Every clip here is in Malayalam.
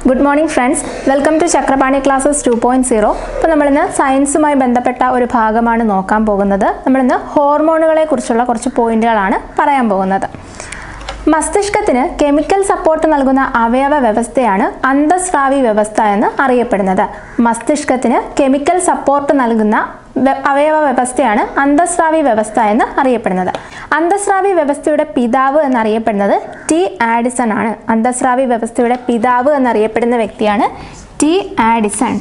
Good morning friends. Welcome to Chakrapani Classes 2.0. ഇപ്പോൾ നമ്മൾ ഇന്ന് സയൻസുമായി ബന്ധപ്പെട്ട ഒരു ഭാഗമാണ് നോക്കാൻ പോകുന്നത്. നമ്മൾ ഇന്ന് ഹോർമോണുകളെ കുറിച്ചുള്ള കുറച്ച് പോയിന്റുകളാണ് പറയാൻ പോകുന്നത്. മസ്തിഷ്കത്തിന് കെമിക്കൽ സപ്പോർട്ട് നൽകുന്ന അവയവ വ്യവസ്ഥയാണ് അന്തസ്രാവി വ്യവസ്ഥ എന്ന് അറിയപ്പെടുന്നത്. മസ്തിഷ്കത്തിന് കെമിക്കൽ സപ്പോർട്ട് നൽകുന്ന അവയവ വ്യവസ്ഥയാണ് അന്തസ്രാവി വ്യവസ്ഥ എന്ന് അറിയപ്പെടുന്നത്. അന്തസ്രാവി വ്യവസ്ഥയുടെ പിതാവ് എന്നറിയപ്പെടുന്നത് ടി ആഡിസൺ ആണ്. അന്തസ്രാവി വ്യവസ്ഥയുടെ പിതാവ് എന്നറിയപ്പെടുന്ന വ്യക്തിയാണ് ടി ആഡിസൺ.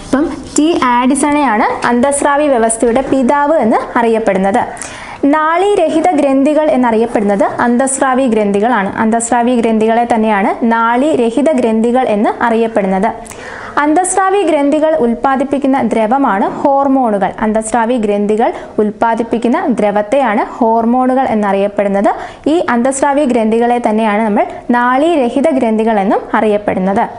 അപ്പം ടി ആഡിസണെയാണ് അന്തസ്രാവി വ്യവസ്ഥയുടെ പിതാവ് എന്ന് അറിയപ്പെടുന്നത്. നാളീരഹിത ഗ്രന്ഥികൾ എന്നറിയപ്പെടുന്നത് അന്തസ്രാവി ഗ്രന്ഥികളാണ്. അന്തസ്രാവി ഗ്രന്ഥികളെ തന്നെയാണ് നാളീരഹിത ഗ്രന്ഥികൾ എന്ന് അറിയപ്പെടുന്നത്. അന്തസ്രാവി ഗ്രന്ഥികൾ ഉൽപ്പാദിപ്പിക്കുന്ന ദ്രവമാണ് ഹോർമോണുകൾ. അന്തസ്രാവി ഗ്രന്ഥികൾ ഉൽപ്പാദിപ്പിക്കുന്ന ദ്രവത്തെയാണ് ഹോർമോണുകൾ എന്നറിയപ്പെടുന്നത്. ഈ അന്തസ്രാവി ഗ്രന്ഥികളെ തന്നെയാണ് നമ്മൾ നാളീരഹിത ഗ്രന്ഥികൾ എന്നും അറിയപ്പെടുന്നത്.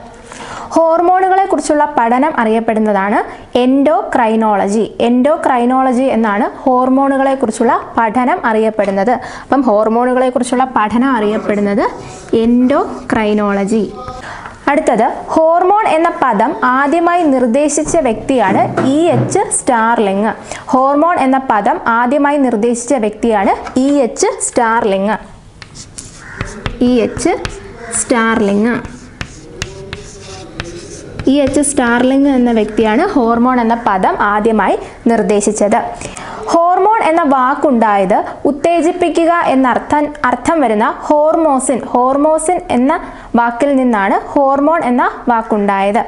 ഹോർമോണുകളെ കുറിച്ചുള്ള പഠനം അറിയപ്പെടുന്നതാണ് എൻഡോക്രൈനോളജി. എൻഡോക്രൈനോളജി എന്നാണ് ഹോർമോണുകളെ കുറിച്ചുള്ള പഠനം അറിയപ്പെടുന്നത്. അപ്പം ഹോർമോണുകളെ കുറിച്ചുള്ള പഠനം അറിയപ്പെടുന്നത് എൻഡോക്രൈനോളജി. അടുത്തത് ഹോർമോൺ എന്ന പദം ആദ്യമായി നിർദ്ദേശിച്ച വ്യക്തിയാണ് E.H. സ്റ്റാർലിംഗ്. ഹോർമോൺ എന്ന പദം ആദ്യമായി നിർദ്ദേശിച്ച വ്യക്തിയാണ് E.H. സ്റ്റാർലിംഗ്. E.H. സ്റ്റാർലിംഗ്. E.H. സ്റ്റാർലിംഗ് എന്ന വ്യക്തിയാണ് ഹോർമോൺ എന്ന പദം ആദ്യമായി നിർദ്ദേശിച്ചത്. ഹോർമോൺ എന്ന വാക്കുണ്ടായത് ഉത്തേജിപ്പിക്കുക എന്നർത്ഥം വരുന്ന ഹോർമോസിൻ എന്ന വാക്കിൽ നിന്നാണ് ഹോർമോൺ എന്ന വാക്കുണ്ടായത്.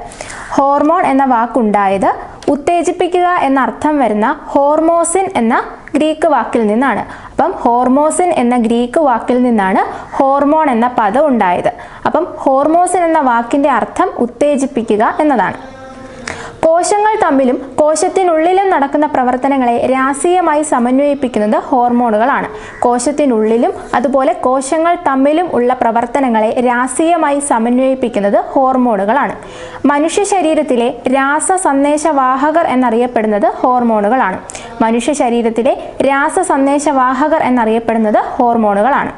ഹോർമോൺ എന്ന വാക്കുണ്ടായത് ഉത്തേജിപ്പിക്കുക എന്നർത്ഥം വരുന്ന ഹോർമോസിൻ എന്ന ഗ്രീക്ക് വാക്കിൽ നിന്നാണ്. അപ്പം ഹോർമോസിൻ എന്ന ഗ്രീക്ക് വാക്കിൽ നിന്നാണ് ഹോർമോൺ എന്ന പദം ഉണ്ടായത്. അപ്പം ഹോർമോസിൻ എന്ന വാക്കിന്റെ അർത്ഥം ഉത്തേജിപ്പിക്കുക എന്നതാണ്. കോശങ്ങൾ തമ്മിലും കോശത്തിനുള്ളിലും നടക്കുന്ന പ്രവർത്തനങ്ങളെ രാശീയമായി സമന്വയിപ്പിക്കുന്നത് ഹോർമോണുകളാണ്. കോശത്തിനുള്ളിലും അതുപോലെ കോശങ്ങൾ തമ്മിലും ഉള്ള പ്രവർത്തനങ്ങളെ രാശീയമായി സമന്വയിപ്പിക്കുന്നത് ഹോർമോണുകളാണ്. മനുഷ്യ ശരീരത്തിലെ രാസസന്ദേശവാഹകർ എന്നറിയപ്പെടുന്നത് ഹോർമോണുകളാണ്. മനുഷ്യ ശരീരത്തിലെ രാസസന്ദേശവാഹകർ എന്നറിയപ്പെടുന്നത് ഹോർമോണുകളാണ്.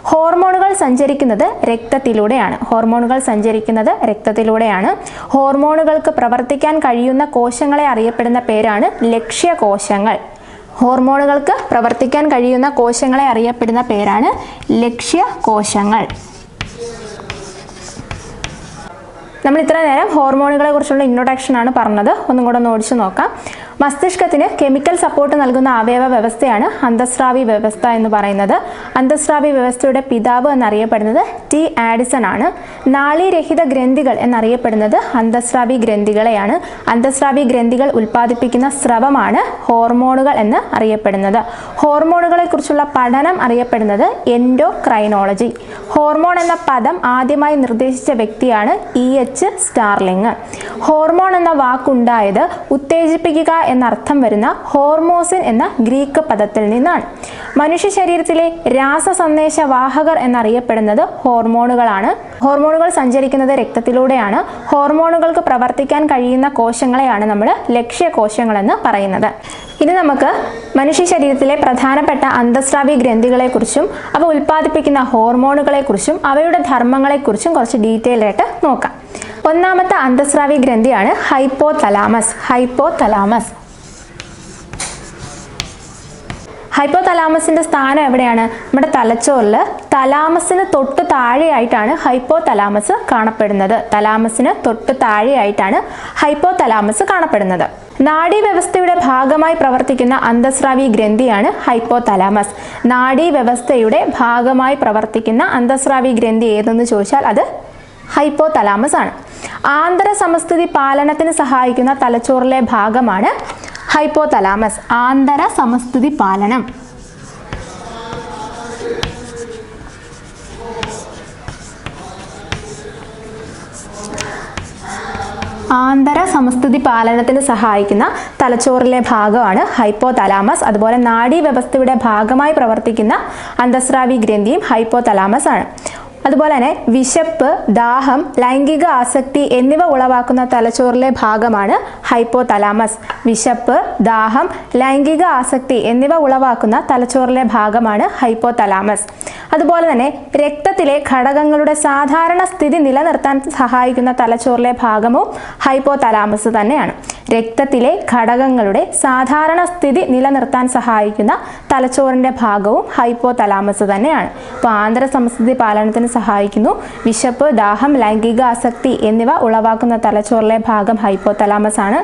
ഹോർമോണുകൾ സഞ്ചരിക്കുന്നത് രക്തത്തിലൂടെയാണ്. ഹോർമോണുകൾ സഞ്ചരിക്കുന്നത് രക്തത്തിലൂടെയാണ്. ഹോർമോണുകൾക്ക് പ്രവർത്തിക്കാൻ കഴിയുന്ന കോശങ്ങളെ അറിയപ്പെടുന്ന പേരാണ് ലക്ഷ്യകോശങ്ങൾ. ഹോർമോണുകൾക്ക് പ്രവർത്തിക്കാൻ കഴിയുന്ന കോശങ്ങളെ അറിയപ്പെടുന്ന പേരാണ് ലക്ഷ്യകോശങ്ങൾ. നമ്മൾ ഇത്ര നേരം ഹോർമോണുകളെ കുറിച്ചുള്ള ഇൻട്രൊഡക്ഷൻ ആണ് പറഞ്ഞത്. ഒന്നും കൂടെ ഒന്ന് ഓടിച്ചു നോക്കാം. മസ്തിഷ്കത്തിന് കെമിക്കൽ സപ്പോർട്ട് നൽകുന്ന അവയവ വ്യവസ്ഥയാണ് അന്തസ്രാവി വ്യവസ്ഥ എന്ന് പറയുന്നത്. അന്തസ്രാവി വ്യവസ്ഥയുടെ പിതാവ് എന്നറിയപ്പെടുന്നത് ടി ആഡിസൺ ആണ്. നാളീരഹിത ഗ്രന്ഥികൾ എന്നറിയപ്പെടുന്നത് അന്തസ്രാവി ഗ്രന്ഥികളെയാണ്. അന്തസ്രാവി ഗ്രന്ഥികൾ ഉൽപ്പാദിപ്പിക്കുന്ന സ്രവമാണ് ഹോർമോണുകൾ എന്ന് അറിയപ്പെടുന്നത്. ഹോർമോണുകളെ കുറിച്ചുള്ള പഠനം അറിയപ്പെടുന്നത് എൻഡോക്രൈനോളജി. ഹോർമോൺ എന്ന പദം ആദ്യമായി നിർദ്ദേശിച്ച വ്യക്തിയാണ് E.H. സ്റ്റാർലിംഗ്. ഹോർമോൺ എന്ന വാക്കുണ്ടായത് ഉത്തേജിപ്പിക്കുക എന്നർത്ഥം വരുന്ന ഹോർമോസിൻ എന്ന ഗ്രീക്ക് പദത്തിൽ നിന്നാണ്. മനുഷ്യ ശരീരത്തിലെ രാസസന്ദേശവാഹകർ എന്നറിയപ്പെടുന്നത് ഹോർമോണുകളാണ്. ഹോർമോണുകൾ സഞ്ചരിക്കുന്നത് രക്തത്തിലൂടെയാണ്. ഹോർമോണുകൾക്ക് പ്രവർത്തിക്കാൻ കഴിയുന്ന കോശങ്ങളെയാണ് നമ്മൾ ലക്ഷ്യകോശങ്ങൾ എന്ന് പറയുന്നത്. ഇനി നമുക്ക് മനുഷ്യ ശരീരത്തിലെ പ്രധാനപ്പെട്ട അന്തസ്രാവി ഗ്രന്ഥികളെക്കുറിച്ചും അവ ഉൽപ്പാദിപ്പിക്കുന്ന ഹോർമോണുകളെക്കുറിച്ചും അവയുടെ ധർമ്മങ്ങളെക്കുറിച്ചും കുറച്ച് ഡീറ്റെയിൽ ആയിട്ട് നോക്കാം. ഒന്നാമത്തെ അന്തസ്രാവി ഗ്രന്ഥിയാണ് ഹൈപ്പോതലാമസ്. ഹൈപ്പോതലാമസ് ഹൈപ്പോതലാമസിന്റെ സ്ഥാനം എവിടെയാണ്? നമ്മുടെ തലച്ചോറിൽ തലാമസിന് തൊട്ട് താഴെയായിട്ടാണ് ഹൈപ്പോതലാമസ് കാണപ്പെടുന്നത്. തലാമസിന് തൊട്ട് താഴെയായിട്ടാണ് ഹൈപ്പോതലാമസ് കാണപ്പെടുന്നത്. നാഡീവ്യവസ്ഥയുടെ ഭാഗമായി പ്രവർത്തിക്കുന്ന അന്തസ്രാവി ഗ്രന്ഥിയാണ് ഹൈപ്പോതലാമസ്. നാഡീവ്യവസ്ഥയുടെ ഭാഗമായി പ്രവർത്തിക്കുന്ന അന്തസ്രാവി ഗ്രന്ഥി ഏതെന്ന് ചോദിച്ചാൽ അത് ഹൈപ്പോതലാമസ് ആണ്. ആന്തര സമസ്ഥിതി പാലനത്തിന് സഹായിക്കുന്ന തലച്ചോറിലെ ഭാഗമാണ് ഹൈപ്പോതലാമസ്. ആന്തര സമസ്ഥിതി പാലനം. ആന്തര സമസ്ഥിതി പാലനത്തിന് സഹായിക്കുന്ന തലച്ചോറിലെ ഭാഗമാണ് ഹൈപ്പോതലാമസ്. അതുപോലെ നാഡീവ്യവസ്ഥയുടെ ഭാഗമായി പ്രവർത്തിക്കുന്ന അന്തസ്രാവി ഗ്രന്ഥിയും ഹൈപ്പോതലാമസ് ആണ്. അതുപോലെ തന്നെ വിശപ്പ്, ദാഹം, ലൈംഗിക ആസക്തി എന്നിവ ഉളവാക്കുന്ന തലച്ചോറിലെ ഭാഗമാണ് ഹൈപ്പോതലാമസ്. വിശപ്പ്, ദാഹം, ലൈംഗിക ആസക്തി എന്നിവ ഉളവാക്കുന്ന തലച്ചോറിലെ ഭാഗമാണ് ഹൈപ്പോതലാമസ്. അതുപോലെ തന്നെ രക്തത്തിലെ ഘടകങ്ങളുടെ സാധാരണ സ്ഥിതി നിലനിർത്താൻ സഹായിക്കുന്ന തലച്ചോറിലെ ഭാഗവും ഹൈപ്പോതലാമസ് തന്നെയാണ്. രക്തത്തിലെ ഘടകങ്ങളുടെ സാധാരണ സ്ഥിതി നിലനിർത്താൻ സഹായിക്കുന്ന തലച്ചോറിന്റെ ഭാഗവും ഹൈപ്പോതലാമസ് തന്നെയാണ്. അപ്പോൾ ആന്തരസംസ്ഥിതി പാലനത്തിന് സഹായിക്കുന്നു. വിശപ്പ്, ദാഹം, ലൈംഗിക ആസക്തി എന്നിവ ഉളവാക്കുന്ന തലച്ചോറിലെ ഭാഗം ഹൈപ്പോതലാമസ് ആണ്.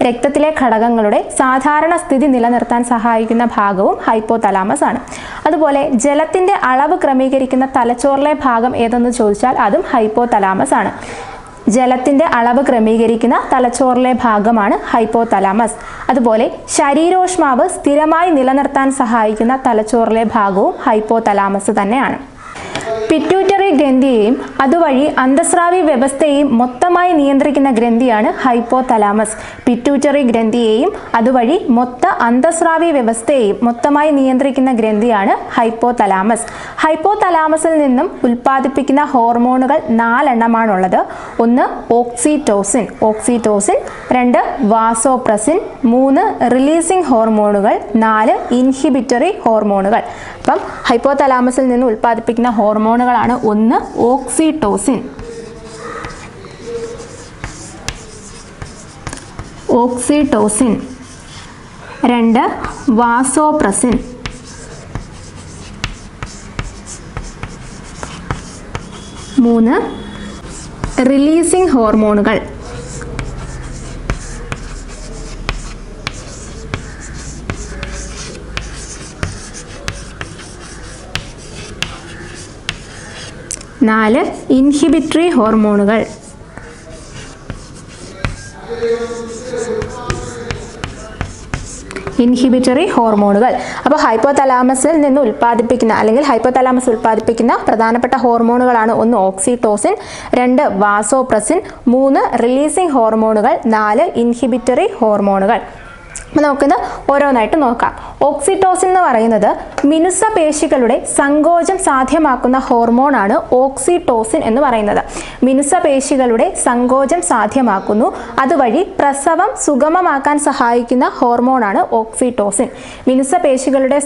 രക്തത്തിലെ ഘടകങ്ങളുടെ സാധാരണ സ്ഥിതി നിലനിർത്താൻ സഹായിക്കുന്ന ഭാഗവും ഹൈപ്പോതലാമസ് ആണ്. അതുപോലെ ജലത്തിന്റെ അളവ് ക്രമീകരിക്കുന്ന തലച്ചോറിലെ ഭാഗം ഏതെന്ന് ചോദിച്ചാൽ അതും ഹൈപ്പോതലാമസ് ആണ്. ജലത്തിന്റെ അളവ് ക്രമീകരിക്കുന്ന തലച്ചോറിലെ ഭാഗമാണ് ഹൈപ്പോതലാമസ്. അതുപോലെ ശരീരോഷ്മാവ് സ്ഥിരമായി നിലനിർത്താൻ സഹായിക്കുന്ന തലച്ചോറിലെ ഭാഗവും ഹൈപ്പോതലാമസ് തന്നെയാണ്. പിറ്റ്യൂട്ടറി ഗ്രന്ഥിയെയും അതുവഴി അന്തസ്രാവി വ്യവസ്ഥയെയും മൊത്തമായി നിയന്ത്രിക്കുന്ന ഗ്രന്ഥിയാണ് ഹൈപ്പോതലാമസ്. പിറ്റ്യൂട്ടറി ഗ്രന്ഥിയെയും അതുവഴി അന്തസ്രാവി വ്യവസ്ഥയെയും മൊത്തമായി നിയന്ത്രിക്കുന്ന ഗ്രന്ഥിയാണ് ഹൈപ്പോതലാമസ്. ഹൈപ്പോതലാമസിൽ നിന്നും ഉൽപ്പാദിപ്പിക്കുന്ന ഹോർമോണുകൾ 4 എണ്ണമാണുള്ളത്. 1 ഓക്സിറ്റോസിൻ, 2 വാസോപ്രസിൻ, 3 റിലീസിംഗ് ഹോർമോണുകൾ, 4 ഇൻഹിബിറ്ററി ഹോർമോണുകൾ. അപ്പം ഹൈപ്പോതലാമസിൽ നിന്ന് ഉൽപ്പാദിപ്പിക്കുന്ന ഹോർമോണുകളാണ് 1 ഓക്സിറ്റോസിൻ, 2 വാസോപ്രസിൻ, 3 റിലീസിംഗ് ഹോർമോണുകൾ. നാല് ഇൻഹിബിറ്ററി ഹോർമോണുകൾ. അപ്പോൾ ഹൈപ്പോതലാമസിൽ നിന്ന് ഉൽപ്പാദിപ്പിക്കുന്ന അല്ലെങ്കിൽ ഹൈപ്പോതലാമസ് ഉൽപ്പാദിപ്പിക്കുന്ന പ്രധാനപ്പെട്ട ഹോർമോണുകളാണ് 1 ഓക്സിറ്റോസിൻ, 2 വാസോപ്രസിൻ, 3 റിലീസിംഗ് ഹോർമോണുകൾ, 4 ഇൻഹിബിറ്ററി ഹോർമോണുകൾ. അപ്പോൾ നമുക്കിത് ഓരോന്നായിട്ട് നോക്കാം. ഓക്സിറ്റോസിൻ എന്ന് പറയുന്നത് മിനുസ പേശികളുടെ സങ്കോചം സാധ്യമാക്കുന്ന ഹോർമോണാണ് ഓക്സിറ്റോസിൻ എന്ന് പറയുന്നത്. മിനുസ പേശികളുടെ സങ്കോചം സാധ്യമാക്കുന്നു, അതുവഴി പ്രസവം സുഗമമാക്കാൻ സഹായിക്കുന്ന ഹോർമോണാണ് ഓക്സിറ്റോസിൻ. മിനുസ പേശികളുടെ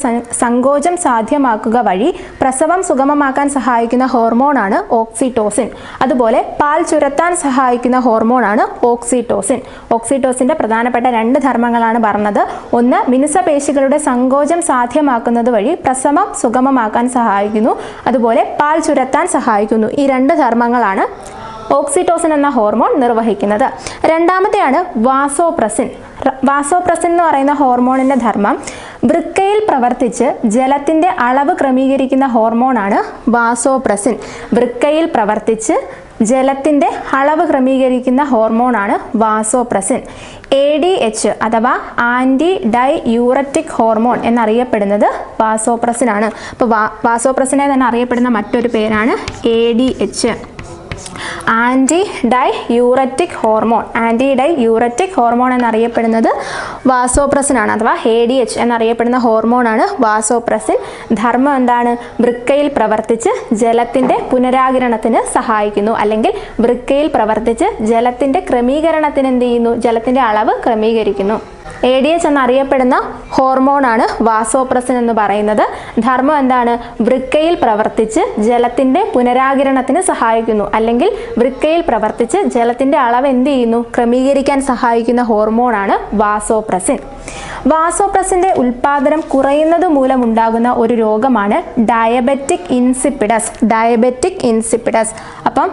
സങ്കോചം സാധ്യമാക്കുക വഴി പ്രസവം സുഗമമാക്കാൻ സഹായിക്കുന്ന ഹോർമോണാണ് ഓക്സിറ്റോസിൻ. അതുപോലെ പാൽ ചുരത്താൻ സഹായിക്കുന്ന ഹോർമോണാണ് ഓക്സിറ്റോസിൻ. ഓക്സിറ്റോസിന്റെ പ്രധാനപ്പെട്ട 2 ധർമ്മങ്ങളാണ് പറഞ്ഞത്. 1 മിനുസ പേശികളുടെ സങ്കോചം സാധ്യമാക്കുന്നത് വഴി പ്രസവം സുഗമമാക്കാൻ സഹായിക്കുന്നു, അതുപോലെ പാൽ ചുരത്താൻ സഹായിക്കുന്നു. ഈ 2 ധർമ്മങ്ങളാണ് ഓക്സിറ്റോസിൻ എന്ന ഹോർമോൺ നിർവഹിക്കുന്നത്. രണ്ടാമത്തെയാണ് വാസോപ്രസിൻ. വാസോപ്രസിൻ എന്ന് പറയുന്ന ഹോർമോണിന്റെ ധർമ്മം വൃക്കയിൽ പ്രവർത്തിച്ച് ജലത്തിന്റെ അളവ് ക്രമീകരിക്കുന്ന ഹോർമോണാണ് വാസോപ്രസിൻ. വൃക്കയിൽ പ്രവർത്തിച്ച് ജലത്തിന്റെ അളവ് ക്രമീകരിക്കുന്ന ഹോർമോണാണ് വാസോപ്രസിൻ. ADH അഥവാ ആന്റി ഡൈയൂററ്റിക് ഹോർമോൺ എന്നറിയപ്പെടുന്നത് വാസോപ്രസിൻ ആണ്. അപ്പോൾ വാസോപ്രസിനെ തന്നെ അറിയപ്പെടുന്ന മറ്റൊരു പേരാണ് ADH, anti diuretic hormone. Anti diuretic hormone എന്നറിയപ്പെടുന്നത് വാസോപ്രസിൻ ആണ്, അഥവാ ADH എന്നറിയപ്പെടുന്ന ഹോർമോണാണ് വാസോപ്രസിൻ. ധർമ്മം എന്താണ്? വൃക്കയിൽ പ്രവർത്തിച്ച് ജലത്തിന്റെ പുനരാകിരണത്തിന് സഹായിക്കുന്നു, അല്ലെങ്കിൽ വൃക്കയിൽ പ്രവർത്തിച്ച് ജലത്തിന്റെ ക്രമീകരണത്തിന് എന്ത് ചെയ്യുന്നു? ജലത്തിന്റെ അളവ് ക്രമീകരിക്കുന്നു. ADH എന്നറിയപ്പെടുന്ന ഹോർമോണാണ് വാസോപ്രസിൻ എന്ന് പറയുന്നത്. ധർമ്മം എന്താണ്? വൃക്കയിൽ പ്രവർത്തിച്ച് ജലത്തിന്റെ പുനരാകിരണത്തിന് സഹായിക്കുന്നു, അല്ലെങ്കിൽ വൃക്കയിൽ പ്രവർത്തിച്ച് ജലത്തിന്റെ അളവ് എന്ത് ചെയ്യുന്നു? ക്രമീകരിക്കാൻ സഹായിക്കുന്ന ഹോർമോണാണ് വാസോപ്രസിൻ. വാസോപ്രസിന്റെ ഉൽപാദനം കുറയുന്നത് മൂലം ഉണ്ടാകുന്ന ഒരു രോഗമാണ് ഡയബറ്റിക് ഇൻസിപ്പിഡസ്. Diabetic insipidus. അപ്പം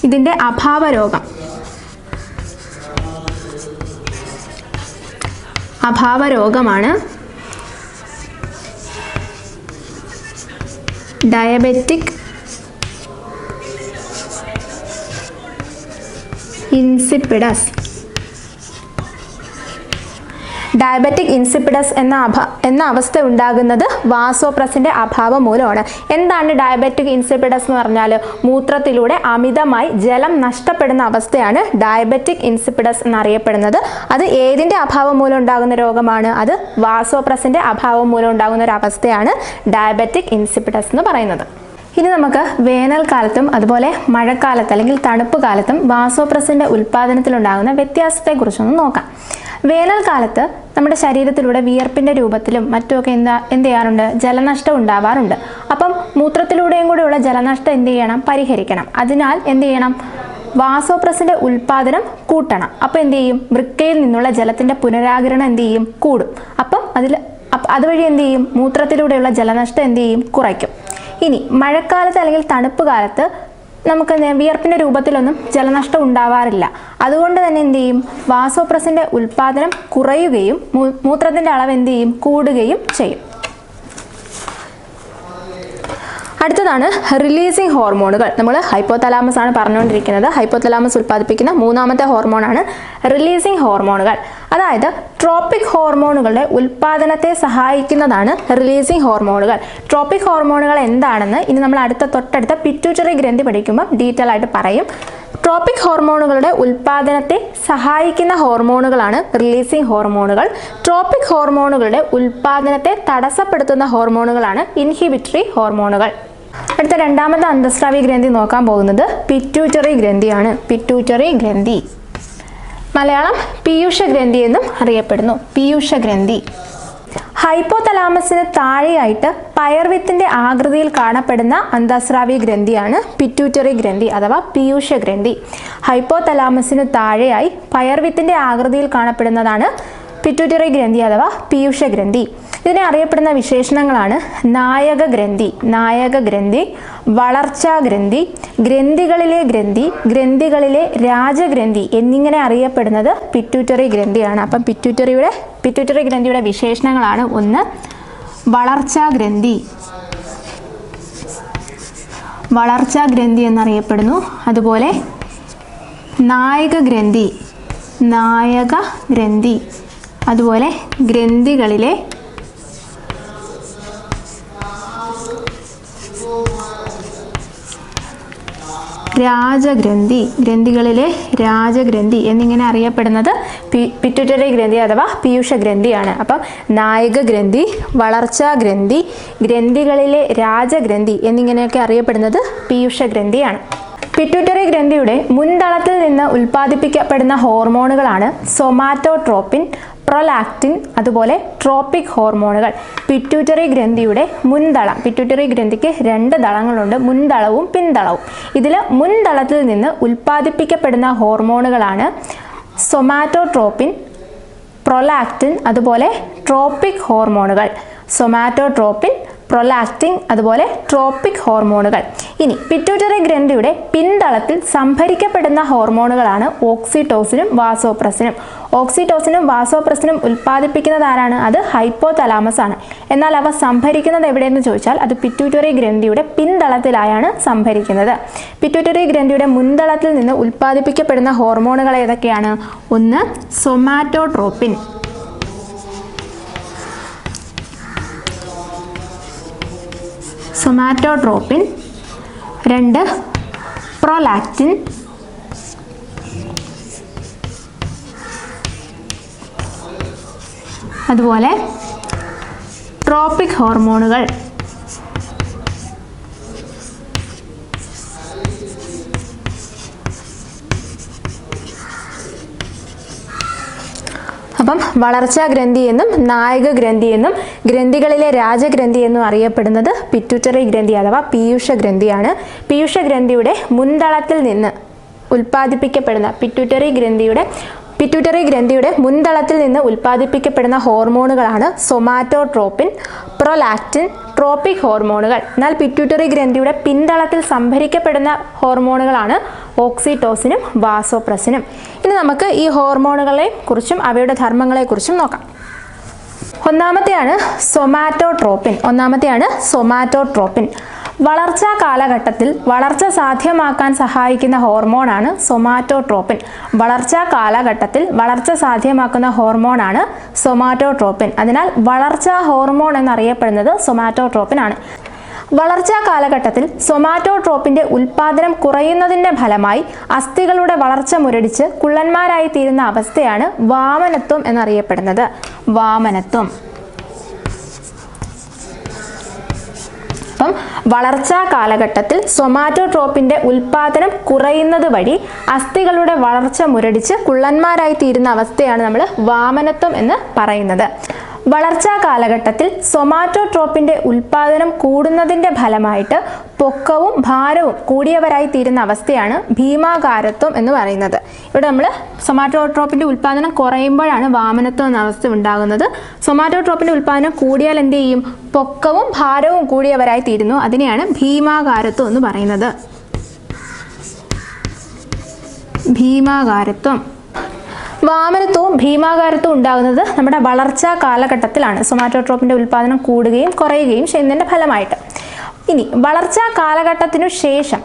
ഇതിന്റെ അഭാവരോഗമാണ് ഡയബറ്റിക് ഇൻസിപ്പിഡസ്. ഡയബറ്റിക് ഇൻസിപ്പിഡസ് എന്ന അവസ്ഥ ഉണ്ടാകുന്നത് വാസോപ്രസിന്റെ അഭാവം മൂലമാണ്. എന്താണ് ഡയബറ്റിക് ഇൻസിപ്പിഡസ് എന്ന് പറഞ്ഞാൽ? മൂത്രത്തിലൂടെ അമിതമായി ജലം നഷ്ടപ്പെടുന്ന അവസ്ഥയാണ് ഡയബറ്റിക് ഇൻസിപ്പിഡസ് എന്നറിയപ്പെടുന്നത്. അത് ഏതിന്റെ അഭാവം മൂലം ഉണ്ടാകുന്ന രോഗമാണ്? അത് വാസോപ്രസിന്റെ അഭാവം മൂലം ഉണ്ടാകുന്ന ഒരു അവസ്ഥയാണ് ഡയബറ്റിക് ഇൻസിപ്പിഡസ് എന്ന് പറയുന്നത്. ഇനി നമുക്ക് വേനൽക്കാലത്തും അതുപോലെ മഴക്കാലത്ത് അല്ലെങ്കിൽ തണുപ്പ് കാലത്തും വാസോപ്രസിന്റെ ഉൽപ്പാദനത്തിലുണ്ടാകുന്ന വ്യത്യാസത്തെക്കുറിച്ചൊന്ന് നോക്കാം. വേനൽക്കാലത്ത് നമ്മുടെ ശരീരത്തിലൂടെ വിയർപ്പിൻ്റെ രൂപത്തിലും മറ്റുമൊക്കെ എന്ത് ചെയ്യാറുണ്ട്, ജലനഷ്ടം ഉണ്ടാവാറുണ്ട്. അപ്പം മൂത്രത്തിലൂടെയും കൂടെയുള്ള ജലനഷ്ടം എന്ത് ചെയ്യണം, പരിഹരിക്കണം. അതിനാൽ എന്ത് ചെയ്യണം, വാസോപ്രസിന്റെ ഉൽപാദനം കൂട്ടണം. അപ്പം എന്ത് ചെയ്യും, വൃക്കയിൽ നിന്നുള്ള ജലത്തിന്റെ പുനരാകിരണം എന്ത് ചെയ്യും, കൂടും. അപ്പം അതുവഴി എന്ത് ചെയ്യും, മൂത്രത്തിലൂടെയുള്ള ജലനഷ്ടം എന്ത് ചെയ്യും, കുറയ്ക്കും. ഇനി മഴക്കാലത്ത് അല്ലെങ്കിൽ തണുപ്പ് കാലത്ത് നമുക്ക് വിയർപ്പിന്റെ രൂപത്തിലൊന്നും ജലനഷ്ടം ഉണ്ടാവാറില്ല. അതുകൊണ്ട് തന്നെ എന്ത് ചെയ്യും, വാസോപ്രസിന്റെ ഉൽപാദനം കുറയുകയും മൂത്രത്തിന്റെ അളവ് എന്ത് ചെയ്യും, കൂടുകയും ചെയ്യും. അടുത്തതാണ് റിലീസിങ് ഹോർമോണുകൾ. നമ്മൾ ഹൈപ്പോതലാമസ് ആണ് പറഞ്ഞുകൊണ്ടിരിക്കുന്നത്. ഹൈപ്പോതലാമസ് ഉൽപ്പാദിപ്പിക്കുന്ന മൂന്നാമത്തെ ഹോർമോണാണ് റിലീസിങ് ഹോർമോണുകൾ. അതായത് ട്രോപ്പിക് ഹോർമോണുകളുടെ ഉൽപ്പാദനത്തെ സഹായിക്കുന്നതാണ് റിലീസിങ് ഹോർമോണുകൾ. ട്രോപ്പിക് ഹോർമോണുകൾ എന്താണെന്ന് ഇനി നമ്മൾ തൊട്ടടുത്ത പിറ്റ്യൂട്ടറി ഗ്രന്ഥി പഠിക്കുമ്പോൾ ഡീറ്റെയിൽ ആയിട്ട് പറയും. ട്രോപ്പിക് ഹോർമോണുകളുടെ ഉൽപ്പാദനത്തെ സഹായിക്കുന്ന ഹോർമോണുകളാണ് റിലീസിങ് ഹോർമോണുകൾ. ട്രോപ്പിക് ഹോർമോണുകളുടെ ഉൽപ്പാദനത്തെ തടസ്സപ്പെടുത്തുന്ന ഹോർമോണുകളാണ് ഇൻഹിബിറ്ററി ഹോർമോണുകൾ. അടുത്ത രണ്ടാമത്തെ അന്തസ്രാവി ഗ്രന്ഥി നോക്കാൻ പോകുന്നത് പിറ്റ്യൂട്ടറി ഗ്രന്ഥിയാണ്. പിറ്റ്യൂട്ടറി ഗ്രന്ഥി, മലയാളം പീയൂഷ ഗ്രന്ഥി എന്നും അറിയപ്പെടുന്നു. പീയൂഷ ഗ്രന്ഥി ഹൈപ്പോതലാമസിന് താഴെയായിട്ട് പയർവിത്തിന്റെ ആകൃതിയിൽ കാണപ്പെടുന്ന അന്തസ്രാവി ഗ്രന്ഥിയാണ് പിറ്റ്യൂട്ടറി ഗ്രന്ഥി അഥവാ പീയൂഷ ഗ്രന്ഥി. ഹൈപ്പോതലാമസിന് താഴെയായി പയർവിത്തിന്റെ ആകൃതിയിൽ കാണപ്പെടുന്നതാണ് പിറ്റ്യൂട്ടറി ഗ്രന്ഥി അഥവാ പീയൂഷ ഗ്രന്ഥി. ഇതിനെ അറിയപ്പെടുന്ന വിശേഷണങ്ങളാണ് നായക ഗ്രന്ഥി, വളർച്ചാ ഗ്രന്ഥി, ഗ്രന്ഥികളിലെ ഗ്രന്ഥി, ഗ്രന്ഥികളിലെ രാജഗ്രന്ഥി എന്നിങ്ങനെ അറിയപ്പെടുന്നത് പിറ്റ്യൂട്ടറി ഗ്രന്ഥിയാണ്. അപ്പം പിറ്റ്യൂട്ടറി ഗ്രന്ഥിയുടെ വിശേഷണങ്ങളാണ്: ഒന്ന്, വളർച്ചാ ഗ്രന്ഥി എന്നറിയപ്പെടുന്നു. അതുപോലെ നായക ഗ്രന്ഥി, അതുപോലെ ഗ്രന്ഥികളിലെ ഗ്രന്ഥികളിലെ രാജഗ്രന്ഥി എന്നിങ്ങനെ അറിയപ്പെടുന്നത് പിറ്റ്യൂട്ടറി ഗ്രന്ഥി അഥവാ പീയൂഷ ഗ്രന്ഥിയാണ്. അപ്പം നായക ഗ്രന്ഥി, വളർച്ചാ ഗ്രന്ഥി, ഗ്രന്ഥികളിലെ രാജഗ്രന്ഥി എന്നിങ്ങനെയൊക്കെ അറിയപ്പെടുന്നത് പീയൂഷ ഗ്രന്ഥിയാണ്. പിറ്റ്യൂട്ടറി ഗ്രന്ഥിയുടെ മുൻതളത്തിൽ നിന്ന് ഉൽപ്പാദിപ്പിക്കപ്പെടുന്ന ഹോർമോണുകളാണ് സൊമാറ്റോട്രോപ്പിൻ, പ്രൊലാക്റ്റിൻ, അതുപോലെ ട്രോപ്പിക് ഹോർമോണുകൾ. പിറ്റ്യൂട്ടറി ഗ്രന്ഥിയുടെ മുൻതളം, പിറ്റ്യൂട്ടറി ഗ്രന്ഥിക്ക് രണ്ട് ദളങ്ങളുണ്ട്, മുൻതളവും പിൻതളവും. ഇതിൽ മുൻതളത്തിൽ നിന്ന് ഉൽപ്പാദിപ്പിക്കപ്പെടുന്ന ഹോർമോണുകളാണ് സൊമാറ്റോട്രോപ്പിൻ, പ്രൊലാക്റ്റിൻ, അതുപോലെ ട്രോപ്പിക് ഹോർമോണുകൾ. സൊമാറ്റോട്രോപ്പിൻ, പ്രൊലാക്റ്റിൻ, അതുപോലെ ട്രോപ്പിക് ഹോർമോണുകൾ. ഇനി പിറ്റ്യൂട്ടറി ഗ്രന്ഥിയുടെ പിൻതളത്തിൽ സംഭരിക്കപ്പെടുന്ന ഹോർമോണുകളാണ് ഓക്സിറ്റോസിനും വാസോപ്രസിനും. ഓക്സിറ്റോസിനും വാസോപ്രസിനും ഉൽപ്പാദിപ്പിക്കുന്നത് ആരാണ്? അത് ഹൈപ്പോതലാമസ് ആണ്. എന്നാൽ അവ സംഭരിക്കുന്നത് എവിടെയെന്ന് ചോദിച്ചാൽ അത് പിറ്റ്യൂട്ടറി ഗ്രന്ഥിയുടെ പിൻതളത്തിലായാണ് സംഭരിക്കുന്നത്. പിറ്റ്യൂട്ടറി ഗ്രന്ഥിയുടെ മുൻതളത്തിൽ നിന്ന് ഉൽപ്പാദിപ്പിക്കപ്പെടുന്ന ഹോർമോണുകൾ ഏതൊക്കെയാണ്? ഒന്ന്, സൊമാറ്റോട്രോപ്പിൻ, രണ്ട്, പ്രൊലാക്റ്റിൻ, അതുപോലെ ട്രോപ്പിക് ഹോർമോണുകൾ. അപ്പം വളർച്ചാ ഗ്രന്ഥി എന്നും നായക ഗ്രന്ഥി എന്നും ഗ്രന്ഥികളിലെ രാജഗ്രന്ഥി എന്നും അറിയപ്പെടുന്നത് പിറ്റ്യൂട്ടറി ഗ്രന്ഥി അഥവാ പീയൂഷ ഗ്രന്ഥിയാണ്. പീയൂഷ ഗ്രന്ഥിയുടെ മുൻതളത്തിൽ നിന്ന് ഉൽപ്പാദിപ്പിക്കപ്പെടുന്ന പിറ്റ്യൂട്ടറി ഗ്രന്ഥിയുടെ മുൻതളത്തിൽ നിന്ന് ഉൽപ്പാദിപ്പിക്കപ്പെടുന്ന ഹോർമോണുകളാണ് സൊമാറ്റോട്രോപ്പിൻ, പ്രൊലാക്റ്റിൻ, ട്രോപ്പിക് ഹോർമോണുകൾ. എന്നാൽ പിറ്റ്യൂട്ടറി ഗ്രന്ഥിയുടെ പിൻതളത്തിൽ സംഭരിക്കപ്പെടുന്ന ഹോർമോണുകളാണ് ഓക്സിറ്റോസിനും വാസോപ്രസിനും. ഇനി നമുക്ക് ഈ ഹോർമോണുകളെ കുറിച്ചും അവയുടെ ധർമ്മങ്ങളെക്കുറിച്ചും നോക്കാം. ഒന്നാമത്തെയാണ് സൊമാറ്റോട്രോപ്പിൻ. വളർച്ചാ കാലഘട്ടത്തിൽ വളർച്ച സാധ്യമാക്കാൻ സഹായിക്കുന്ന ഹോർമോണാണ് സൊമാറ്റോട്രോപ്പിൻ. വളർച്ചാ കാലഘട്ടത്തിൽ വളർച്ച സാധ്യമാക്കുന്ന ഹോർമോണാണ് സൊമാറ്റോട്രോപ്പിൻ. അതിനാൽ വളർച്ചാ ഹോർമോൺ എന്നറിയപ്പെടുന്നത് സൊമാറ്റോട്രോപ്പിൻ ആണ്. വളർച്ചാ കാലഘട്ടത്തിൽ സൊമാറ്റോട്രോപ്പിന്റെ ഉൽപാദനം കുറയുന്നതിന്റെ ഫലമായി അസ്ഥികളുടെ വളർച്ച മുരടിച്ച് കുള്ളന്മാരായി തീരുന്ന അവസ്ഥയാണ് വാമനത്വം എന്നറിയപ്പെടുന്നത്. വാമനത്വം. അപ്പം വളർച്ചാ കാലഘട്ടത്തിൽ സൊമാറ്റോട്രോപ്പിന്റെ ഉൽപാദനം കുറയുന്നത് വഴി അസ്ഥികളുടെ വളർച്ച മുരടിച്ച് കുള്ളന്മാരായി തീരുന്ന അവസ്ഥയാണ് നമ്മൾ വാമനത്വം എന്ന് പറയുന്നത്. വളർച്ചാ കാലഘട്ടത്തിൽ സൊമാറ്റോട്രോപ്പിന്റെ ഉൽപാദനം കൂടുന്നതിന്റെ ഫലമായിട്ട് പൊക്കവും ഭാരവും കൂടിയവരായി തീരുന്ന അവസ്ഥയാണ് ഭീമാകാരത്വം എന്ന് പറയുന്നത്. ഇവിടെ നമ്മൾ സൊമാറ്റോട്രോപ്പിന്റെ ഉൽപാദനം കുറയുമ്പോഴാണ് വാമനത്വം എന്ന അവസ്ഥ ഉണ്ടാകുന്നത്. സൊമാറ്റോട്രോപ്പിന്റെ ഉൽപാദനം കൂടിയാൽ എന്ത് ചെയ്യും? പൊക്കവും ഭാരവും കൂടിയവരായി തീരുന്നു. അതിനെയാണ് ഭീമാകാരത്വം എന്ന് പറയുന്നത്. ഭീമാകാരത്വം. വാമനത്വവും ഭീമാകാരത്വവും ഉണ്ടാകുന്നത് നമ്മുടെ വളർച്ചാ കാലഘട്ടത്തിലാണ്. സൊമാറ്റോട്രോപ്പിന്റെ ഉൽപാദനം കൂടുകയും കുറയുകയും ചെയ്യുന്നതിന്റെ ഫലമായിട്ട്. ഇനി വളർച്ചാ കാലഘട്ടത്തിനു ശേഷം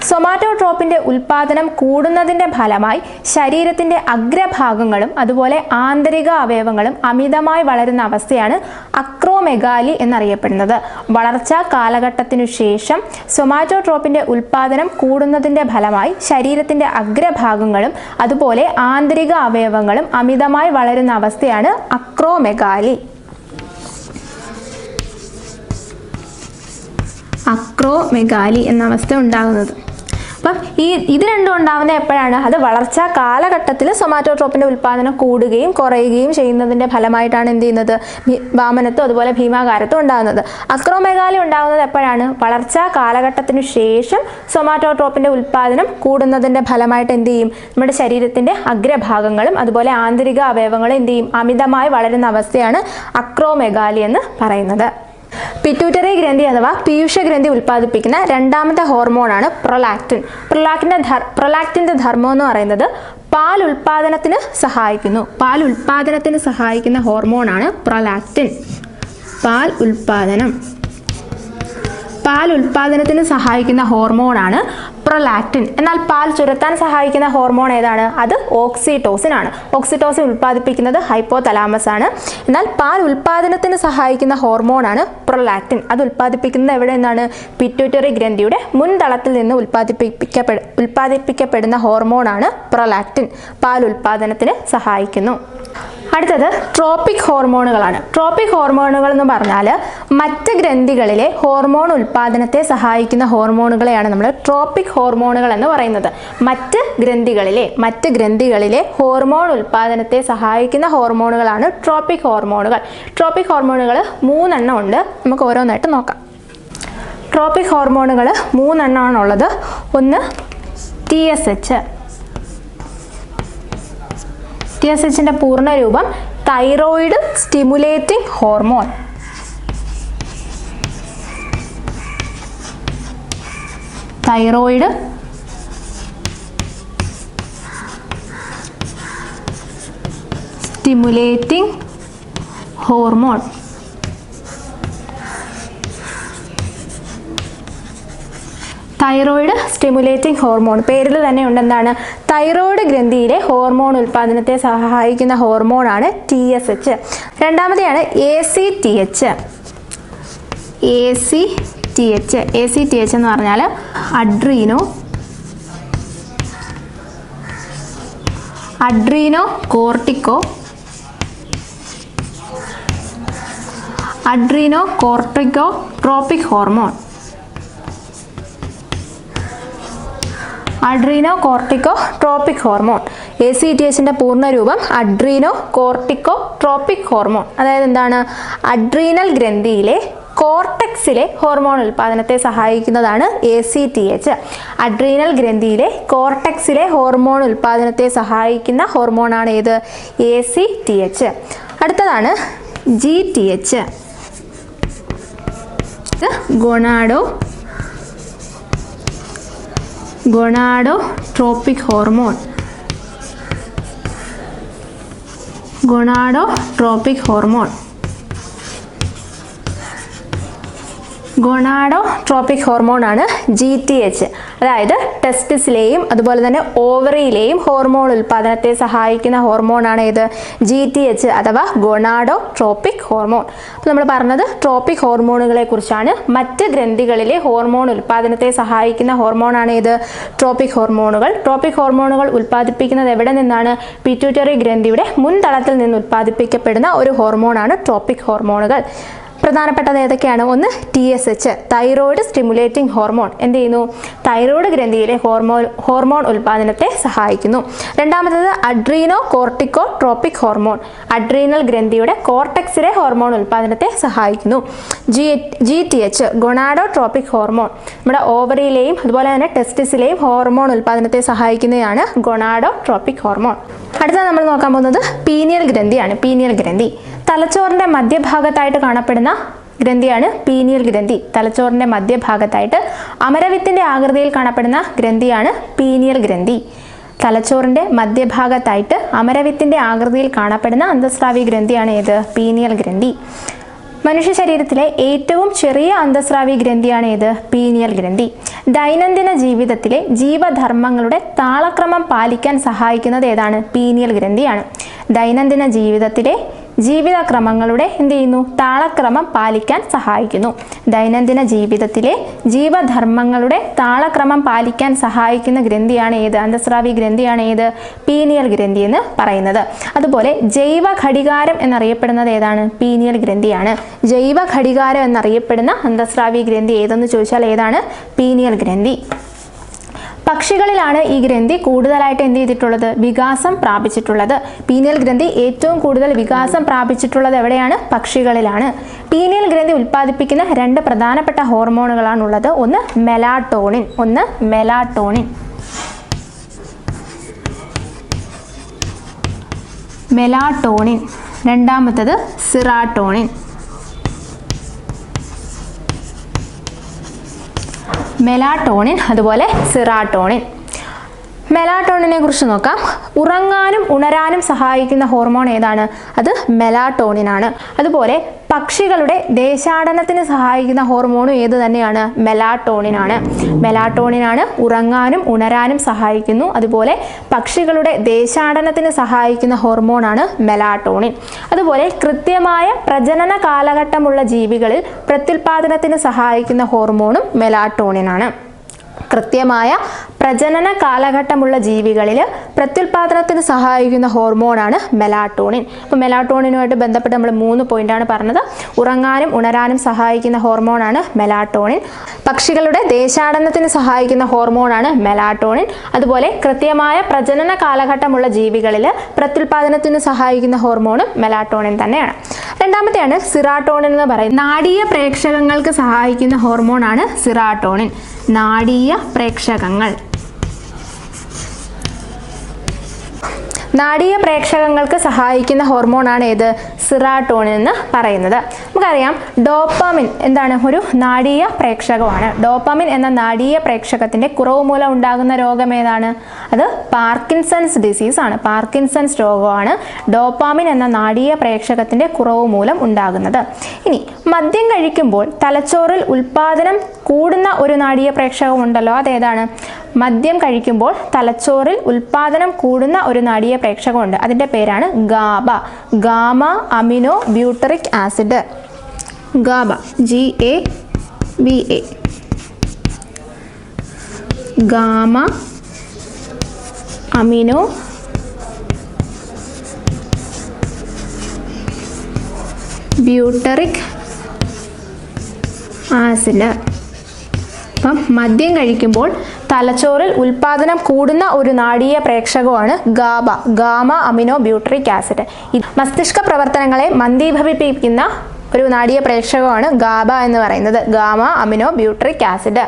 സൊമാറ്റോട്രോപ്പിന്റെ ഉൽപാദനം കൂടുന്നതിന്റെ ഫലമായി ശരീരത്തിന്റെ അഗ്രഭാഗങ്ങളും അതുപോലെ ആന്തരിക അവയവങ്ങളും അമിതമായി വളരുന്ന അവസ്ഥയാണ് അക്രോമെഗാലി എന്നറിയപ്പെടുന്നത്. വളർച്ചാ കാലഘട്ടത്തിനു ശേഷം സൊമാറ്റോട്രോപ്പിന്റെ ഉൽപാദനം കൂടുന്നതിന്റെ ഫലമായി ശരീരത്തിന്റെ അഗ്രഭാഗങ്ങളും അതുപോലെ ആന്തരിക അവയവങ്ങളും അമിതമായി വളരുന്ന അവസ്ഥയാണ് അക്രോമെഗാലി. അക്രോമെഗാലി എന്ന അവസ്ഥ ഉണ്ടാകുന്നത്. അപ്പം ഇത് രണ്ടും ഉണ്ടാകുന്നത് എപ്പോഴാണ്? അത് വളർച്ചാ കാലഘട്ടത്തിൽ സൊമാറ്റോട്രോപ്പിന്റെ ഉൽപാദനം കൂടുകയും കുറയുകയും ചെയ്യുന്നതിന്റെ ഫലമായിട്ടാണ് എന്ത് ചെയ്യുന്നത്? വാമനത്വം അതുപോലെ ഭീമാകാരത്വം ഉണ്ടാകുന്നത്. അക്രോമെഗാലി ഉണ്ടാകുന്നത് എപ്പോഴാണ്? വളർച്ചാ കാലഘട്ടത്തിനു ശേഷം സൊമാറ്റോട്രോപ്പിന്റെ ഉൽപാദനം കൂടുന്നതിന്റെ ഫലമായിട്ട് എന്ത് ചെയ്യും? നമ്മുടെ ശരീരത്തിന്റെ അഗ്രഭാഗങ്ങളും അതുപോലെ ആന്തരിക അവയവങ്ങളും എന്ത് ചെയ്യും? അമിതമായി വളരുന്ന അവസ്ഥയാണ് അക്രോമെഗാലി എന്ന് പറയുന്നത്. പിറ്റ്യൂട്ടറി ഗ്രന്ഥി അഥവാ പീയൂഷഗ്രന്ഥി ഉൽപ്പാദിപ്പിക്കുന്ന രണ്ടാമത്തെ ഹോർമോണാണ് പ്രൊലാക്റ്റിൻ. പ്രൊലാക്റ്റിന്റെ ധർമ്മം എന്ന് പറയുന്നത് പാൽ ഉൽപാദനത്തിന് സഹായിക്കുന്ന ഹോർമോണാണ് പ്രൊലാക്റ്റിൻ. പാൽ ഉൽപാദനത്തിന് സഹായിക്കുന്ന ഹോർമോണാണ് പ്രൊലാക്റ്റിൻ. എന്നാൽ പാൽ ചുരത്താൻ സഹായിക്കുന്ന ഹോർമോൺ ഏതാണ്? അത് ഓക്സിറ്റോസിൻ ആണ്. ഓക്സിറ്റോസിൻ ഉൽപ്പാദിപ്പിക്കുന്നത് ഹൈപ്പോതലാമസ് ആണ്. എന്നാൽ പാൽ ഉൽപാദനത്തിന് സഹായിക്കുന്ന ഹോർമോണാണ് പ്രൊലാക്റ്റിൻ. അത് ഉൽപ്പാദിപ്പിക്കുന്നത് എവിടെ നിന്നാണ്? പിറ്റ്യൂട്ടറി ഗ്രന്ഥിയുടെ മുൻതളത്തിൽ നിന്ന് ഉൽപ്പാദിപ്പിക്കപ്പെടുന്ന ഹോർമോണാണ് പ്രൊലാക്റ്റിൻ. പാൽ ഉൽപാദനത്തിന് സഹായിക്കുന്നു. അടുത്തത് ട്രോപ്പിക് ഹോർമോണുകളാണ്. ട്രോപ്പിക് ഹോർമോണുകൾ എന്ന് പറഞ്ഞാൽ മറ്റ് ഗ്രന്ഥികളിലെ ഹോർമോൺ ഉൽപാദനത്തെ സഹായിക്കുന്ന ഹോർമോണുകളെയാണ് നമ്മൾ ട്രോപ്പിക് ഹോർമോണുകൾ എന്ന് പറയുന്നത്. മറ്റ് ഗ്രന്ഥികളിലെ ഹോർമോൺ ഉൽപാദനത്തെ സഹായിക്കുന്ന ഹോർമോണുകളാണ് ട്രോപ്പിക് ഹോർമോണുകൾ. ട്രോപ്പിക് ഹോർമോണുകൾ 3 എണ്ണം ഉണ്ട്. നമുക്ക് ഓരോന്നായിട്ട് നോക്കാം. ട്രോപ്പിക് ഹോർമോണുകൾ 3 എണ്ണമാണുള്ളത്. ഒന്ന് TSH. TSHന്റെ പൂർണ്ണ രൂപം thyroid stimulating hormone. Thyroid stimulating hormone. Thyroid stimulating hormone പേരിൽ തന്നെ ഉണ്ടെന്താണ്? തൈറോയിഡ് ഗ്രന്ഥിയിലെ ഹോർമോൺ ഉൽപാദനത്തെ സഹായിക്കുന്ന ഹോർമോണാണ് TSH. രണ്ടാമത്തെയാണ് ACTH. ACTH എന്ന് പറഞ്ഞാൽ അഡ്രീനോകോർട്ടിക്കോട്രോപിക് ഹോർമോൺ. അഡ്രീനോകോർട്ടിക്കോട്രോപിക് ഹോർമോൺ. ACTHന്റെ പൂർണ്ണ രൂപം അഡ്രീനോകോർട്ടിക്കോട്രോപിക് ഹോർമോൺ. അതായത് എന്താണ്? അഡ്രീനൽ ഗ്രന്ഥിയിലെ കോർട്ടെക്സിലെ ഹോർമോൺ ഉൽപാദനത്തെ സഹായിക്കുന്നതാണ് ACTH. അഡ്രീനൽ ഗ്രന്ഥിയിലെ കോർട്ടെക്സിലെ ഹോർമോൺ ഉൽപാദനത്തെ സഹായിക്കുന്ന ഹോർമോണാണ് ഏത്? ACTH. അടുത്തതാണ് GTH. Gonadotropic hormone. Gonadotropic hormone ആണ് GTH. അതായത് ടെസ്റ്റിസിലെയും അതുപോലെ തന്നെ ഓവറിയിലെയും ഹോർമോൺ ഉൽപാദനത്തെ സഹായിക്കുന്ന ഹോർമോണാണ് ഏത്? GTH അഥവാ ഗൊണാഡോട്രോപിക് ഹോർമോൺ. അപ്പോൾ നമ്മൾ പറഞ്ഞത് ട്രോപ്പിക് ഹോർമോണുകളെ കുറിച്ചാണ്. മറ്റ് ഗ്രന്ഥികളിലെ ഹോർമോൺ ഉൽപാദനത്തെ സഹായിക്കുന്ന ഹോർമോണാണ് ഏത്? ട്രോപ്പിക് ഹോർമോണുകൾ. ട്രോപ്പിക് ഹോർമോണുകൾ ഉൽപ്പാദിപ്പിക്കുന്നത് എവിടെ നിന്നാണ്? പിറ്റ്യൂട്ടറി ഗ്രന്ഥിയുടെ മുൻതളത്തിൽ നിന്ന് ഉൽപ്പാദിപ്പിക്കപ്പെടുന്ന ഒരു ഹോർമോണാണ് ട്രോപ്പിക് ഹോർമോണുകൾ. പ്രധാനപ്പെട്ടത് ഏതൊക്കെയാണ്? ഒന്ന് TSH, തൈറോയിഡ് സ്റ്റിമുലേറ്റിംഗ് ഹോർമോൺ, എന്ത് ചെയ്യുന്നു? തൈറോയ്ഡ് ഗ്രന്ഥിയിലെ ഹോർമോൺ ഉൽപാദനത്തെ സഹായിക്കുന്നു. രണ്ടാമത്തേത് Adreno cortico tropic hormone, adrenal ഗ്രന്ഥിയുടെ കോർട്ടെക്സിലെ ഹോർമോൺ ഉൽപാദനത്തെ സഹായിക്കുന്നു. GTH, ഗൊണാഡോട്രോപിക് ഹോർമോൺ, നമ്മുടെ ഓവറിയിലെയും അതുപോലെ തന്നെ ടെസ്റ്റിസിലെയും ഹോർമോൺ ഉൽപാദനത്തെ സഹായിക്കുന്നതാണ് ഗൊണാഡോട്രോപിക് ഹോർമോൺ. അടുത്ത നമ്മൾ നോക്കാൻ പോകുന്നത് പീനിയൽ ഗ്രന്ഥിയാണ്. പീനിയൽ ഗ്രന്ഥി തലച്ചോറിന്റെ മധ്യഭാഗത്തായിട്ട് കാണപ്പെടുന്ന ഗ്രന്ഥിയാണ് പീനിയൽ ഗ്രന്ഥി. തലച്ചോറിന്റെ മധ്യഭാഗത്തായിട്ട് അമരവിത്തിന്റെ ആകൃതിയിൽ കാണപ്പെടുന്ന ഗ്രന്ഥിയാണ് പീനിയൽ ഗ്രന്ഥി. തലച്ചോറിന്റെ മധ്യഭാഗത്തായിട്ട് അമരവിത്തിന്റെ ആകൃതിയിൽ കാണപ്പെടുന്ന അന്തസ്രാവി ഗ്രന്ഥിയാണ് ഏത്? പീനിയൽ ഗ്രന്ഥി. മനുഷ്യ ശരീരത്തിലെ ഏറ്റവും ചെറിയ അന്തസ്രാവി ഗ്രന്ഥിയാണ് ഏത്? പീനിയൽ ഗ്രന്ഥി. ദൈനംദിന ജീവിതത്തിലെ ജീവധർമ്മങ്ങളുടെ താളക്രമം പാലിക്കാൻ സഹായിക്കുന്നത് ഏതാണ്? പീനിയൽ ഗ്രന്ഥിയാണ്. ദൈനംദിന ജീവിതത്തിലെ ജീവിതക്രമങ്ങളുടെ എന്ത് ചെയ്യുന്നു? താളക്രമം പാലിക്കാൻ സഹായിക്കുന്നു. ദൈനംദിന ജീവിതത്തിലെ ജീവധർമ്മങ്ങളുടെ താളക്രമം പാലിക്കാൻ സഹായിക്കുന്ന ഗ്രന്ഥിയാണ് ഏത്? അന്തസ്രാവി ഗ്രന്ഥിയാണ് ഏത്? പീനിയൽ ഗ്രന്ഥി എന്ന് പറയുന്നത്. അതുപോലെ ജൈവ ഘടികാരം എന്നറിയപ്പെടുന്നത് ഏതാണ്? പീനിയൽ ഗ്രന്ഥിയാണ്. ജൈവ ഘടികാരം എന്നറിയപ്പെടുന്ന അന്തസ്രാവി ഗ്രന്ഥി ഏതെന്ന് ചോദിച്ചാൽ ഏതാണ്? പീനിയൽ ഗ്രന്ഥി. പക്ഷികളിലാണ് ഈ ഗ്രന്ഥി കൂടുതലായിട്ട് എന്ത് ചെയ്തിട്ടുള്ളത്? വികാസം പ്രാപിച്ചിട്ടുള്ളത്. പീനിയൽ ഗ്രന്ഥി ഏറ്റവും കൂടുതൽ വികാസം പ്രാപിച്ചിട്ടുള്ളത് എവിടെയാണ്? പക്ഷികളിലാണ്. പീനിയൽ ഗ്രന്ഥി ഉൽപ്പാദിപ്പിക്കുന്ന രണ്ട് പ്രധാനപ്പെട്ട ഹോർമോണുകളാണുള്ളത്. ഒന്ന് മെലാട്ടോണിൻ, രണ്ടാമത്തത് സിറാട്ടോണിൻ. മെലാട്ടോണിൻ അതുപോലെ സിറാട്ടോണിൻ. മെലാട്ടോണിനെ കുറിച്ച് നോക്കാം. ഉറങ്ങാനും ഉണരാനും സഹായിക്കുന്ന ഹോർമോൺ ഏതാണ്? അത് മെലാട്ടോണിനാണ്. അതുപോലെ പക്ഷികളുടെ ദേശാടനത്തിന് സഹായിക്കുന്ന ഹോർമോണും ഏത് തന്നെയാണ്? മെലാട്ടോണിനാണ്. മെലാട്ടോണിനാണ് ഉറങ്ങാനും ഉണരാനും സഹായിക്കുന്നു. അതുപോലെ പക്ഷികളുടെ ദേശാടനത്തിന് സഹായിക്കുന്ന ഹോർമോണാണ് മെലാട്ടോണിൻ. അതുപോലെ കൃത്യമായ പ്രജനന കാലഘട്ടമുള്ള ജീവികളിൽ പ്രത്യുൽപാദനത്തിന് സഹായിക്കുന്ന ഹോർമോണും മെലാട്ടോണിനാണ്. കൃത്യമായ പ്രജനന കാലഘട്ടമുള്ള ജീവികളിൽ പ്രത്യുൽപാദനത്തിന് സഹായിക്കുന്ന ഹോർമോണാണ് മെലാട്ടോണിൻ. അപ്പോൾ മെലാട്ടോണിനുമായിട്ട് ബന്ധപ്പെട്ട് നമ്മൾ 3 പോയിന്റാണ് പറഞ്ഞത്. ഉറങ്ങാനും ഉണരാനും സഹായിക്കുന്ന ഹോർമോണാണ് മെലാട്ടോണിൻ. പക്ഷികളുടെ ദേശാടനത്തിന് സഹായിക്കുന്ന ഹോർമോണാണ് മെലാട്ടോണിൻ. അതുപോലെ കൃത്യമായ പ്രജനന കാലഘട്ടമുള്ള ജീവികളിൽ പ്രത്യുൽപാദനത്തിന് സഹായിക്കുന്ന ഹോർമോണും മെലാട്ടോണിൻ തന്നെയാണ്. രണ്ടാമത്തെയാണ് സിറാട്ടോണിൻ എന്ന് പറയുന്നത്. നാഡീയ പ്രേക്ഷകങ്ങൾക്ക് സഹായിക്കുന്ന ഹോർമോണാണ് സിറാട്ടോണിൻ. നാഡീയ പ്രേക്ഷകങ്ങൾക്ക് സഹായിക്കുന്ന ഹോർമോണാണ് ഏത്? സിറാട്ടോണിൻ എന്ന് പറയുന്നത്. നമുക്കറിയാം ഡോപ്പാമിൻ എന്താണ്? ഒരു നാഡീയ പ്രേക്ഷകമാണ്. ഡോപ്പാമിൻ എന്ന നാഡീയ പ്രേക്ഷകത്തിന്റെ കുറവ് മൂലം ഉണ്ടാകുന്ന രോഗം ഏതാണ്? അത് പാർക്കിൻസൺസ് ഡിസീസ് ആണ്. പാർക്കിൻസൺസ് രോഗമാണ് ഡോപ്പാമിൻ എന്ന നാഡീയ പ്രേക്ഷകത്തിന്റെ കുറവ് മൂലം ഉണ്ടാകുന്നത്. ഇനി മദ്യം കഴിക്കുമ്പോൾ തലച്ചോറിൽ ഉൽപാദനം കൂടുന്ന ഒരു നാഡീയ പ്രേക്ഷകം ഉണ്ടല്ലോ, അതേതാണ്? മദ്യം കഴിക്കുമ്പോൾ തലച്ചോറിൽ ഉൽപാദനം കൂടുന്ന ഒരു നാഡീയ പ്രേക്ഷകമുണ്ട്. അതിൻ്റെ പേരാണ് GABA. Gamma amino butyric acid. GABA, GABA. Gamma amino butyric acid. അപ്പം മദ്യം കഴിക്കുമ്പോൾ തലച്ചോറിൽ ഉൽപാദനം കൂടുന്ന ഒരു നാഡീയ പ്രേക്ഷകമാണ് GABA, gamma amino butyric acid. മസ്തിഷ്ക പ്രവർത്തനങ്ങളെ മന്ദീഭവിപ്പിക്കുന്ന ഒരു നാഡീയ പ്രേക്ഷകമാണ് ഗാബ എന്ന് പറയുന്നത്, ഗാമ അമിനോ ബ്യൂട്ടറിക് ആസിഡ്.